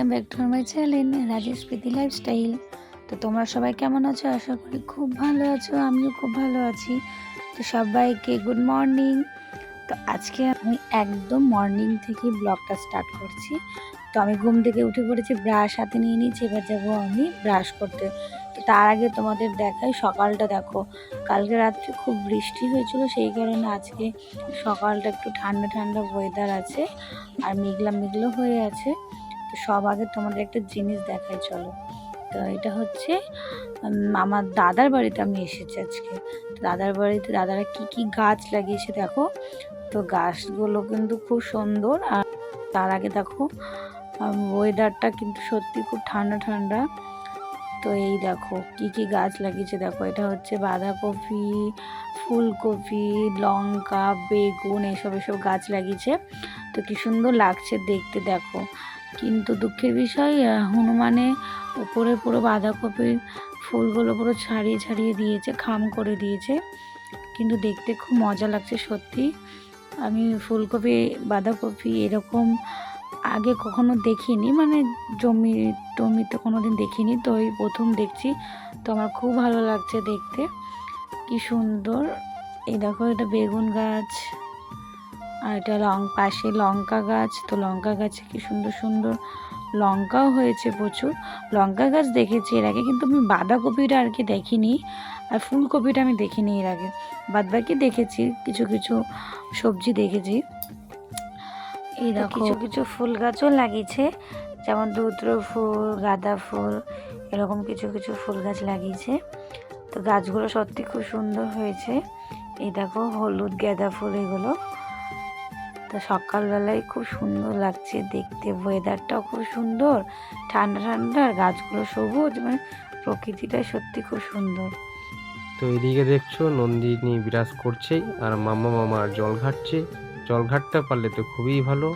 Welcome back to my channel Rajesh Priti lifestyle. তো তোমরা সবাই কেমন আছো? আশা করি খুব ভালো আছো, আমিও খুব ভালো আছি। তো সবাইকে গুড মর্নিং। তো আজকে আমি একদম মর্নিং থেকে ব্লগটা স্টার্ট করছি। তো আমি ঘুম থেকে উঠে পড়েছি, ব্রাশ হাতে নিয়ে নিয়েছি, এবার যাবো আমি ব্রাশ করতে। তো তার আগে তোমাদের দেখাই সকালটা দেখো। কালকে রাত্রে খুব বৃষ্টি হয়েছিল, সেই কারণে আজকে সকালটা একটু ঠান্ডা ঠান্ডা ওয়েদার আছে আর মেঘলা মেঘলা হয়ে আছে। তো সব আগে তোমাদের একটা জিনিস দেখাই চলো। তো এটা হচ্ছে আমার দাদার বাড়িতে আমি এসেছি আজকে। তো দাদার বাড়িতে দাদারা কি কি গাছ লাগিয়েছে দেখো। তো গাছগুলো কিন্তু খুব সুন্দর। আর তার আগে দেখো ওয়েদারটা কিন্তু সত্যি খুব ঠান্ডা ঠান্ডা। তো এই দেখো কি কি গাছ লাগিয়েছে দেখো। এটা হচ্ছে বাঁধাকপি, ফুলকপি, লঙ্কা, বেগুন, এসব গাছ লাগিয়েছে। তো কি সুন্দর লাগছে দেখতে দেখো। কিন্তু দুঃখের বিষয় হনুমানে উপরে পুরো বাঁধাকপির ফুলগুলো পুরো ছাড়িয়ে ছাড়িয়ে দিয়েছে, খাম করে দিয়েছে। কিন্তু দেখতে খুব মজা লাগছে সত্যি। আমি ফুলকপি বাঁধাকপি এরকম আগে কখনো দেখিনি, মানে জমিতে কোনো দিন দেখিনি, তো এই প্রথম দেখছি। তো আমার খুব ভালো লাগছে দেখতে, কি সুন্দর। এই দেখো এটা বেগুন গাছ, আর এটা পাশে লঙ্কা গাছ। তো লঙ্কা গাছে কি সুন্দর সুন্দর লঙ্কাও হয়েছে প্রচুর। লঙ্কা গাছ দেখেছি এর আগে, কিন্তু আমি বাঁধাকপিটা আর কি দেখিনি, আর ফুলকপিটা আমি দেখিনি এর আগে। বাদবাকি দেখেছি, কিছু কিছু সবজি দেখেছি। এই দেখো কিছু কিছু ফুল গাছও লাগিয়েছে, যেমন দুদ্র ফুল, গাঁদা ফুল, এরকম কিছু কিছু ফুল গাছ লাগিয়েছে। তো গাছগুলো সত্যি খুব সুন্দর হয়েছে। এই দেখো হলুদ গাঁদা ফুল এগুলো। তো সকালবেলায় খুব সুন্দর লাগছে দেখতে, ওয়েদারটাও খুব সুন্দর, ঠান্ডা ঠান্ডা, আর গাছগুলো সবুজ, মানে প্রকৃতিটা সত্যি খুব সুন্দর। তো এদিকে দেখছো নন্দিনী বিরাজ করছে আর মামার জল ঘাটছে। জল ঘাটতে পারলে তো খুবই ভালো।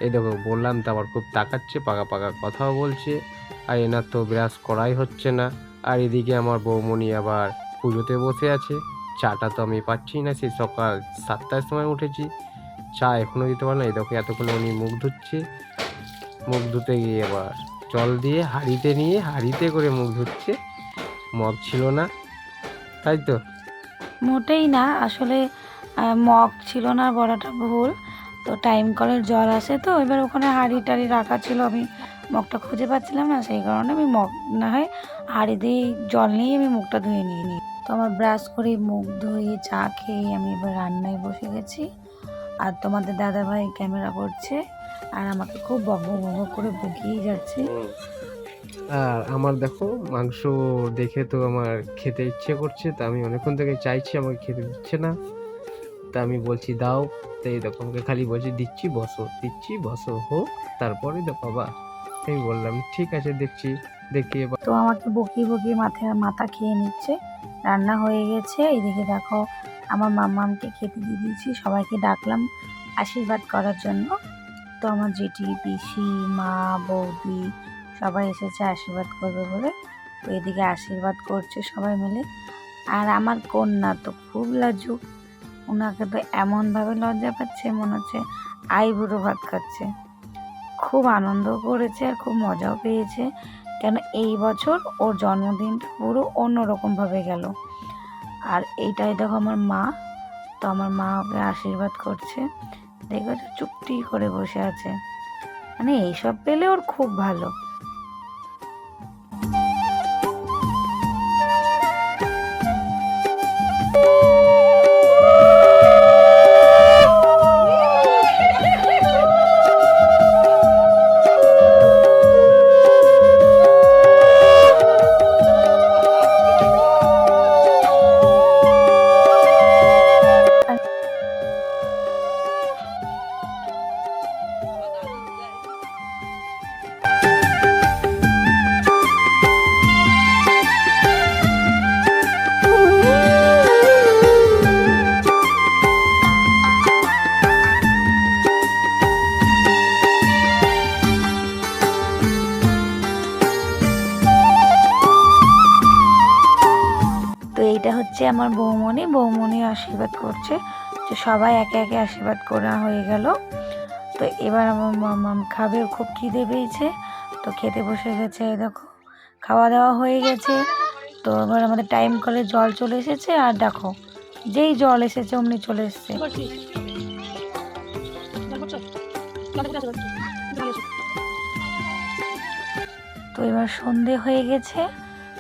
এই দেখো বললাম তো, আবার খুব তাকাচ্ছে, পাকা পাকা কথাও বলছে। আর এনার তো বিরাজ করাই হচ্ছে না। আর এদিকে আমার বৌমণি আবার পুজোতে বসে আছে। চাটা তো আমি পাচ্ছি না, সেই সকাল 7টার সময় উঠেছি, চা এখনো দিতে পারলাম। এই দেখো এতক্ষণে উনি মুখ ধুচ্ছে। মুখ ধুতে গিয়ে আবার জল দিয়ে হাঁড়িতে নিয়ে হাঁড়িতে করে মুখ ধুচ্ছে। মগ ছিল না, তাই তো? মোটেই না, আসলে মগ ছিল না বলাটা ভুল। তো টাইম কলের জল আসে, তো এবার ওখানে হাঁড়ি টাড়ি রাখা ছিল, আমি মগটা খুঁজে পাচ্ছিলাম না, সেই কারণে আমি মগ না হয় হাঁড়ি দিয়ে জল নিয়ে আমি মুখটা ধুয়ে নিই। তো আমার ব্রাশ করে মুখ ধুয়ে চা খেয়ে আমি এবার রান্নায় বসে গেছি। আর তোমাদের দাদাভাই ক্যামেরা করছে আর আমাকে খুব বক বক করে বকিয়েই যাচ্ছে। আর আমার দেখো মাংস দেখে তো আমার খেতে ইচ্ছে করছে, তা আমি অনেকক্ষণ থেকে চাইছি, আমাকে খেতে দিচ্ছে না। তা আমি বলছি দাও, তো এই দেখো আমাকে খালি বলছি দিচ্ছি বসো, দিচ্ছি বসো, হোক তারপরে তো বাবা। আমি বললাম ঠিক আছে দেখছি, দেখি এবার। তো আমাকে বকিয়ে বকিয়ে মাথা খেয়ে নিচ্ছে। রান্না হয়ে গেছে, এদিকে দেখো আমার মাম্মামকে খেতে দিয়ে দিয়েছি, সবাইকে ডাকলাম আশীর্বাদ করার জন্য। তো আমার জেঠি, পিসি, মা, বৌদি সবাই এসেছে আশীর্বাদ করবে বলে। তো এদিকে আশীর্বাদ করছে সবাই মিলে। আর আমার কন্যা তো খুব লাজুক, ওনাকে তো এমনভাবে লজ্জা পাচ্ছে, মনে হচ্ছে আইবুড়ো ভাত খাচ্ছে। খুব আনন্দ করেছে আর খুব মজাও পেয়েছে, কেন এই বছর ওর জন্মদিনটা পুরো অন্যরকমভাবে গেল। আর এইটাই দেখো আমার মা, তো আমার মা ওকে আশীর্বাদ করছে, দেখো চুপটি করে বসে আছে, মানে এইসব পেলে ওর খুব ভালো। তো এইটা হচ্ছে আমার বৌমনি আশীর্বাদ করছে। তো সবাই একে একে আশীর্বাদ করা হয়ে গেল। তো এবার আমার মাম খাবে, খুব খিদে পেয়েছে। তো খেতে বসে গেছে, এই দেখো খাওয়া দাওয়া হয়ে গেছে। তো এবার আমাদের টাইম কলে জল চলে এসেছে, আর দেখো যেই জল এসেছে অমনি চলে এসেছে। তো এবার সন্ধে হয়ে গেছে।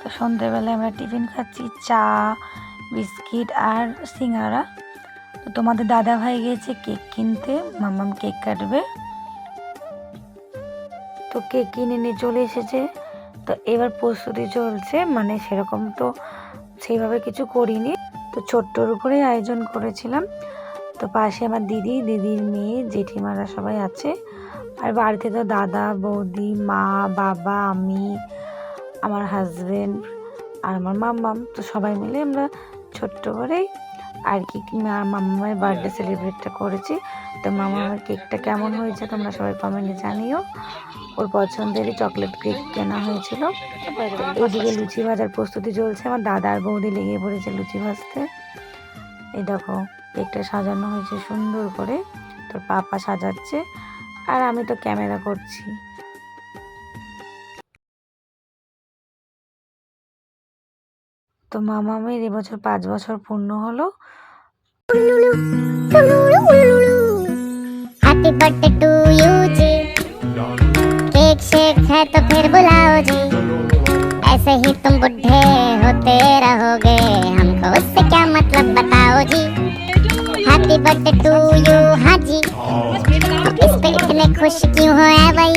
তো সন্ধেবেলায় আমরা টিফিন খাচ্ছি, চা, বিস্কিট আর সিঙ্গারা। তো তোমাদের দাদা ভাই গিয়েছে কেক কিনতে, মাম্মাম কেক কাটবে। তো কেক কিনে নিয়ে চলে এসেছে। তো এবার প্রস্তুতি চলছে, মানে সেরকম তো সেইভাবে কিছু করিনি, তো ছোট্টর উপরেই আয়োজন করেছিলাম। তো পাশে আমার দিদির মেয়ে, জেঠিমারা সবাই আছে। আর বাড়িতে তো দাদা, বৌদি, মা, বাবা, আমি, আমার হাজবেন্ড আর আমার মাম্মাম, তো সবাই মিলে আমরা ছোট্ট করেই আর কি মাম্মামের বার্থডে সেলিব্রেটটা করেছি। তো মাম্মামের কেকটা কেমন হয়েছে তোমরা সবাই কমেন্টে জানিও। ওর পছন্দেরই চকলেট কেক কেনা হয়েছিল। এইদিকে লুচি ভাজার প্রস্তুতি চলছে, আমার দাদা আর বৌদি লেগে পড়েছে লুচি ভাজতে। এই দেখো কেকটা সাজানো হয়েছে সুন্দর করে, তোর পাপা সাজাচ্ছে আর আমি তো ক্যামেরা করছি। তো মামামের এবছর 5 বছর পূর্ণ হলো। Happy birthday to you ji, cake shake है तो फिर बुलाओ जी, ऐसे ही तुम बुढ़े होते रहोगे, हमको उससे क्या मतलब बताओ जी। हैप्पी बर्थडे टू यू, हाँ जी, इस पे इतने खुश क्यों हो है भाई,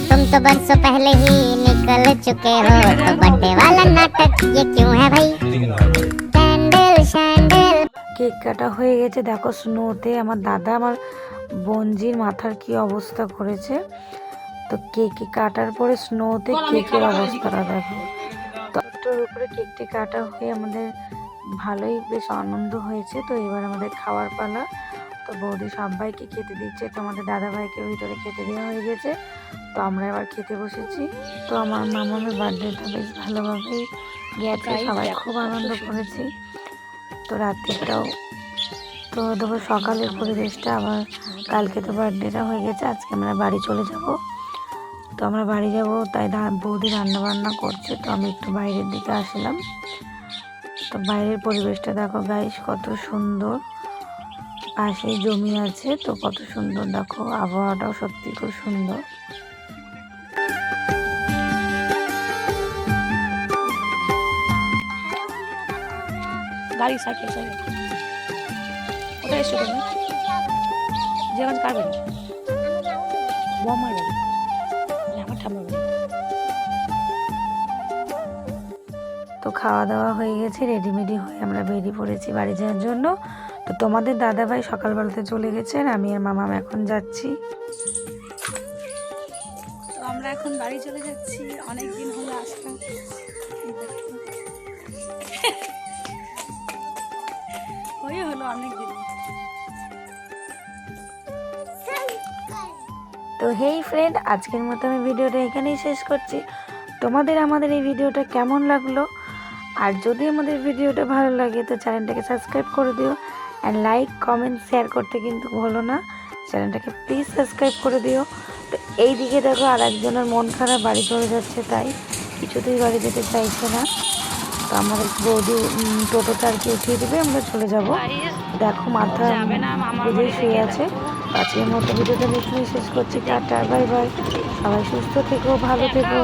तुम तो बरसों पहले ही निकल चुके हो, तो बर्थडे वाला नाटक ये क्यों है भाई। कैंडल शैंडल কেক কাটা হয়ে গেছে, দেখো স্নোতে আমার দাদা আমার বঞ্জির মাথার কি অবস্থা করেছে। তো কেক কাটার পরে স্নোতে কেকের অবস্থাটা দেখো। তো ওটার উপরে কেকটি কাটা হয়ে আমাদের ভালোই বেশ আনন্দ হয়েছে। তো এবার আমাদের খাওয়ার পালা। তো বৌদি সবাইকে খেতে দিচ্ছে, তো আমাদের দাদাভাইকে ভিতরে খেতে দেওয়া হয়ে গেছে। তো আমরা এবার খেতে বসেছি। তো আমার মামামের বার্থডেটা বেশ ভালোভাবেই গেছে, সবাই খুব আনন্দ করেছি। তো রাত্রিটাও তো দেখো সকালের পরিবেশটা, আবার কালকে তো বার্থডেটা হয়ে গেছে, আজকে আমরা বাড়ি চলে যাব। তো আমরা বাড়ি যাব, তাই বৌদি রান্না বান্না করছে, তো আমি একটু বাইরের দিকে আসলাম। তো বাইরের পরিবেশটা দেখো গাইস কত সুন্দর, পাশেই জমি আছে, তো কত সুন্দর দেখো, আবহাওয়াটাও সত্যি খুব সুন্দর। গাড়ি সাইকেল ওটা এসে করবে যেমন কার বাড়ি বমার বাড়ি, আমার ঠাম্মার বাড়ি। তো খাওয়া দাওয়া হয়ে গেছে, রেডিমেডি হয়ে আমরা বেরিয়ে পড়েছি বাড়ি যাওয়ার জন্য। তো তোমাদের দাদাভাই সকালবেলাতে চলে গেছেন, আমি আর মামাম এখন যাচ্ছি। তো আমরা এখন বাড়ি চলে যাচ্ছি, অনেক দিন হলো আসলাম। ওই হলো অনেক দিন। তো হেই ফ্রেন্ড, আজকের মতো আমি ভিডিওটা এখানেই শেষ করছি। তোমাদের আমাদের এই ভিডিওটা কেমন লাগলো, আর যদি আমাদের ভিডিওটা ভালো লাগে তো চ্যানেলটাকে সাবস্ক্রাইব করে দিও, অ্যান্ড লাইক কমেন্ট শেয়ার করতে কিন্তু ভুলো না, চ্যানেলটাকে প্লিজ সাবস্ক্রাইব করে দিও। তো এই দিকে দেখো আর একজনের মন খারাপ, বাড়ি চলে যাচ্ছে, তাই কিছুতেই বাড়ি যেতে চাইছে না। তো আমাদের বৌদি টোটোতে আর কি উঠিয়ে দেবে, আমরা চলে যাব। দেখো মাথা বুঝে শুয়ে আছে। আজকের মতো ভিডিওটা এখানেই শেষ করছি, টাটা বাই বাই, সবাই সুস্থ থেকো, ভালো থেকো।